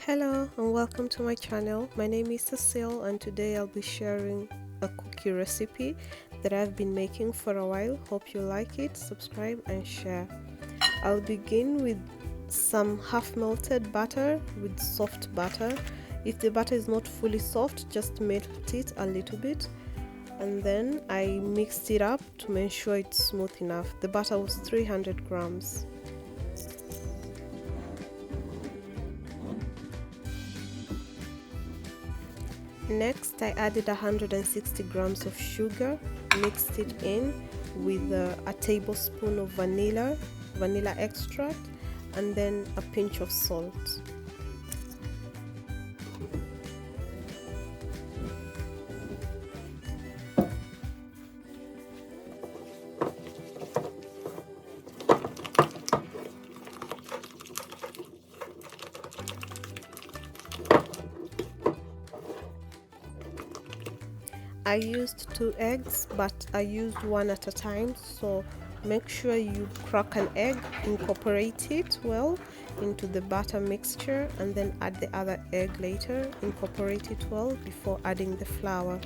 Hello and welcome to my channel. My name is Cecile and today I'll be sharing a cookie recipe that I've been making for a while. Hope you like it, subscribe and share. I'll begin with some half melted butter with soft butter. If the butter is not fully soft, just melt it a little bit. And then I mixed it up to make sure it's smooth enough. The butter was 300 grams. Next, I added 160 grams of sugar, mixed it in with a tablespoon of vanilla extract, and then a pinch of salt. I used 2 eggs, but I used one at a time, so make sure you crack an egg, incorporate it well into the batter mixture, and then add the other egg later. Incorporate it well before adding the flour.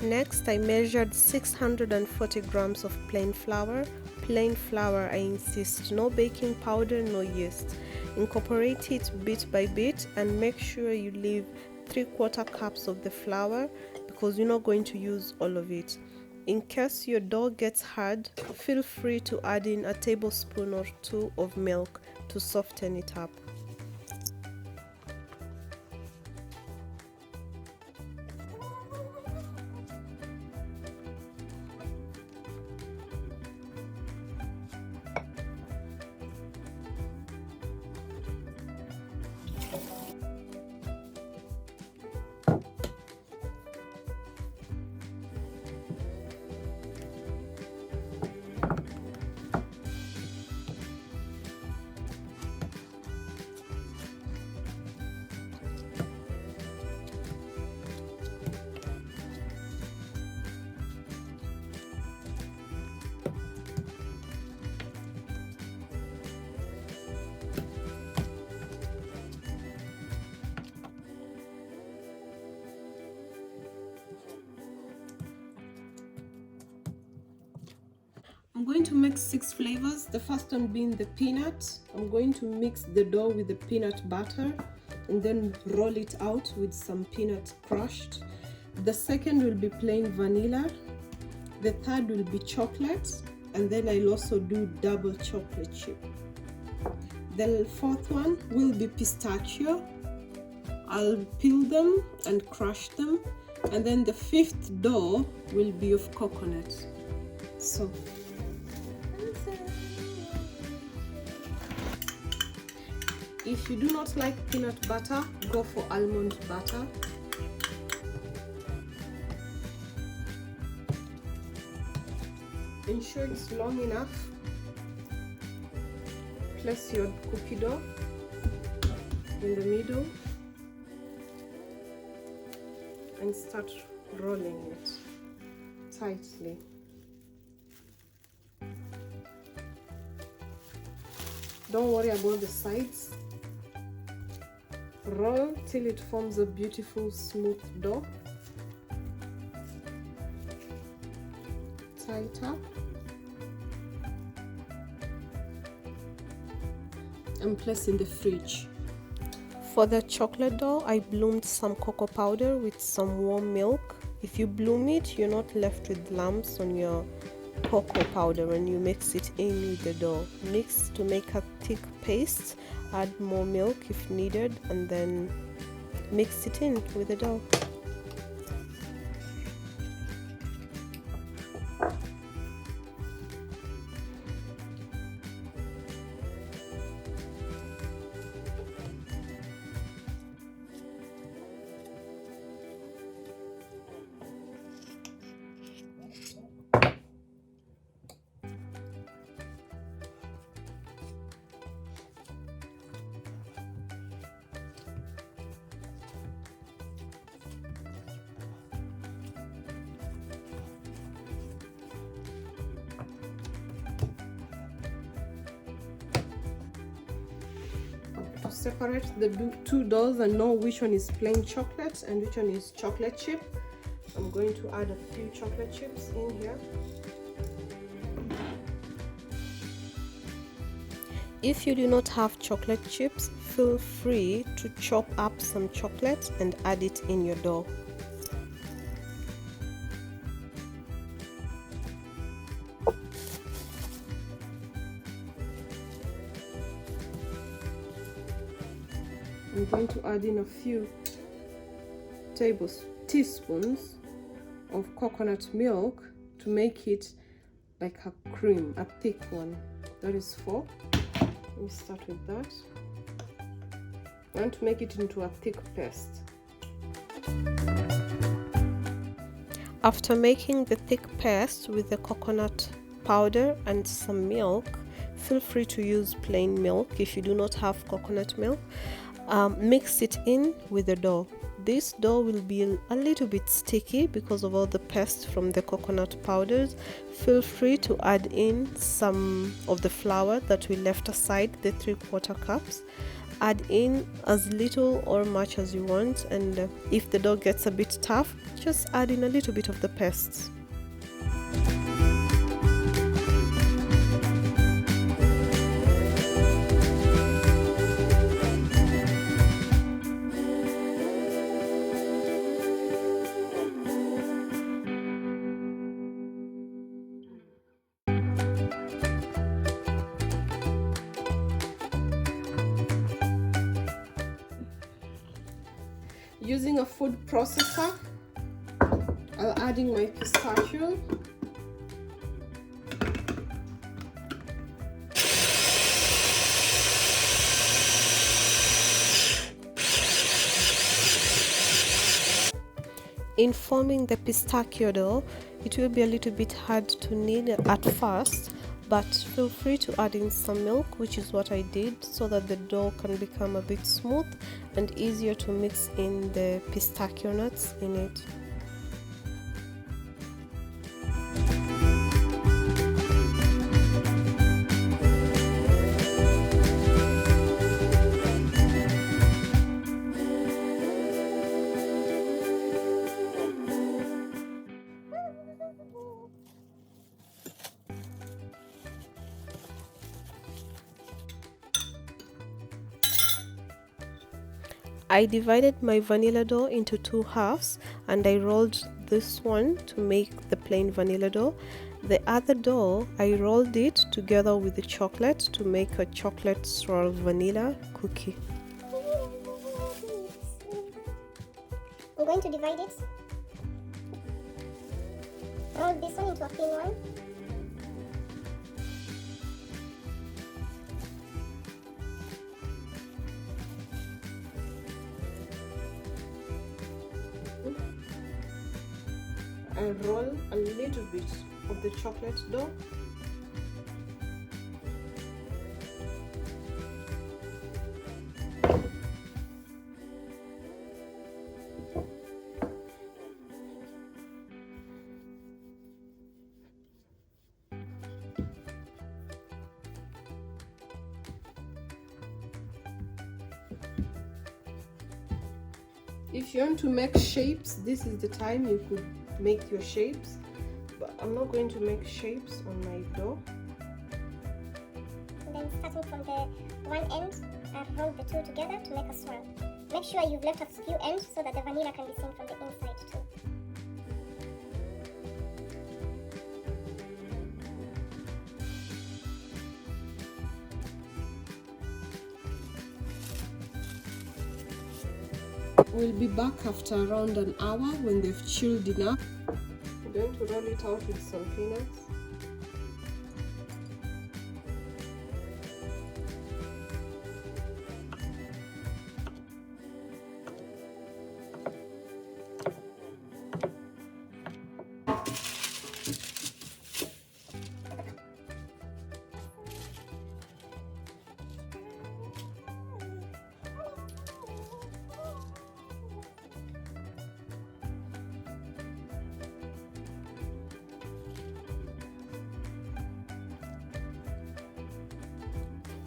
Next, I measured 640 grams of plain flour. Plain flour, I insist, no baking powder, no yeast. Incorporate it bit by bit and make sure you leave 3/4 cups of the flour because you're not going to use all of it. In case your dough gets hard, feel free to add in a tablespoon or 2 of milk to soften it up. I'm going to make 6 flavors. The first one being the peanut. I'm going to mix the dough with the peanut butter and then roll it out with some peanut crushed. The second will be plain vanilla. The third will be chocolate, and then I'll also do double chocolate chip. The fourth one will be pistachio. I'll peel them and crush them, and then the fifth dough will be of coconut. So if you do not like peanut butter, go for almond butter. Ensure it's long enough. Place your cookie dough in the middle and start rolling it tightly. Don't worry about the sides. Roll till it forms a beautiful smooth dough. Tie it up and place in the fridge. For the chocolate dough, I bloomed some cocoa powder with some warm milk. If you bloom it, you're not left with lumps on your cocoa powder when you mix it in with the dough. Mix to make a thick paste. Add more milk if needed and then mix it in with the dough. separate the two doughs and know which one is plain chocolate and which one is chocolate chip. I'm going to add a few chocolate chips in here. If you do not have chocolate chips, feel free to chop up some chocolate and add it in your dough. I'm going to add in a few teaspoons of coconut milk to make it like a cream, a thick one. That is 4. Let me start with that. I want to make it into a thick paste. After making the thick paste with the coconut powder and some milk, feel free to use plain milk if you do not have coconut milk. Mix it in with the dough. This dough will be a little bit sticky because of all the paste from the coconut powders. Feel free to add in some of the flour that we left aside, the 3/4 cups. Add in as little or much as you want, and if the dough gets a bit tough, just add in a little bit of the paste. Using a food processor, I'll add in my pistachio. In forming the pistachio dough, it will be a little bit hard to knead at first, but feel free to add in some milk, which is what I did, so that the dough can become a bit smooth and easier to mix in the pistachio nuts in it. I divided my vanilla dough into 2 halves and I rolled this one to make the plain vanilla dough. The other dough, I rolled it together with the chocolate to make a chocolate swirl vanilla cookie. I'm going to divide it. Roll this one into a thin one. And roll a little bit of the chocolate dough. If you want to make shapes, this is the time you could make your shapes, but I'm not going to make shapes on my dough. And then starting from the one end, I've rolled the two together to make a swirl. Make sure you've left a few ends so that the vanilla can be seen from the inside too. We'll be back after around an hour when they've chilled enough. I'm going to roll it out with some peanuts.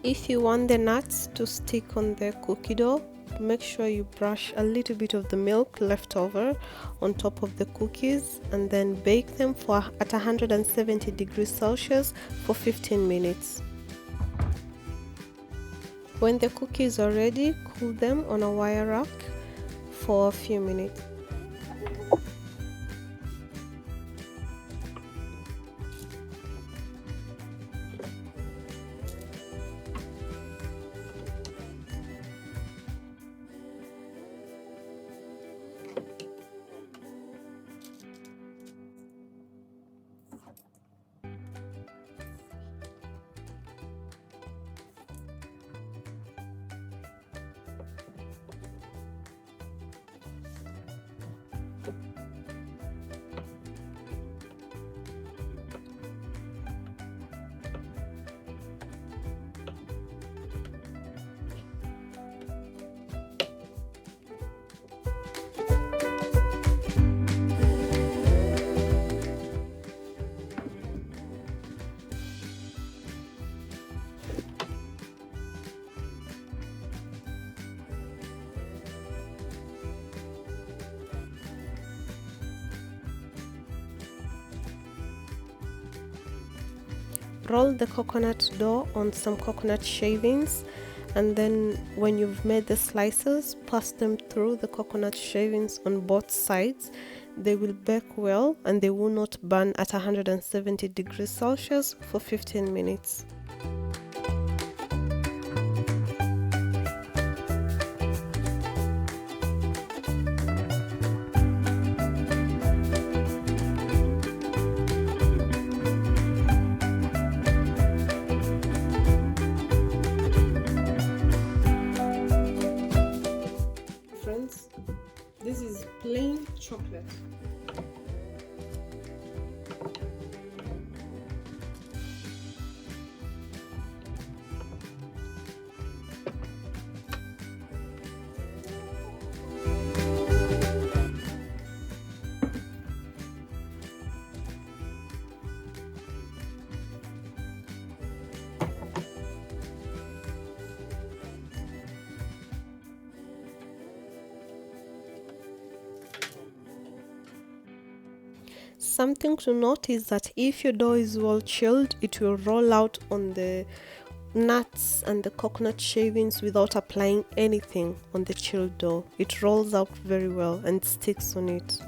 If you want the nuts to stick on the cookie dough, make sure you brush a little bit of the milk left over on top of the cookies and then bake them at 170 degrees Celsius for 15 minutes. When the cookies are ready, cool them on a wire rack for a few minutes. Roll the coconut dough on some coconut shavings, and then when you've made the slices, pass them through the coconut shavings on both sides. They will bake well and they will not burn at 170 degrees Celsius for 15 minutes. This is plain chocolate. Something to note is that if your dough is well chilled, it will roll out on the nuts and the coconut shavings without applying anything on the chilled dough. It rolls out very well and sticks on it.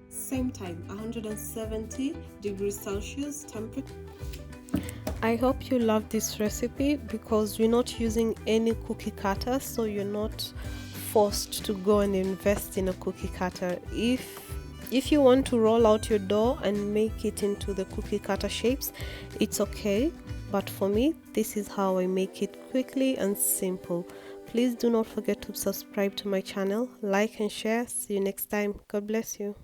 Same time, 170 degrees Celsius temperature. I hope you love this recipe because we're not using any cookie cutter, so you're not forced to go and invest in a cookie cutter. If you want to roll out your dough and make it into the cookie cutter shapes, it's okay, but for me, this is how I make it quickly and simple. Please do not forget to subscribe to my channel, like and share. See you next time. God bless you.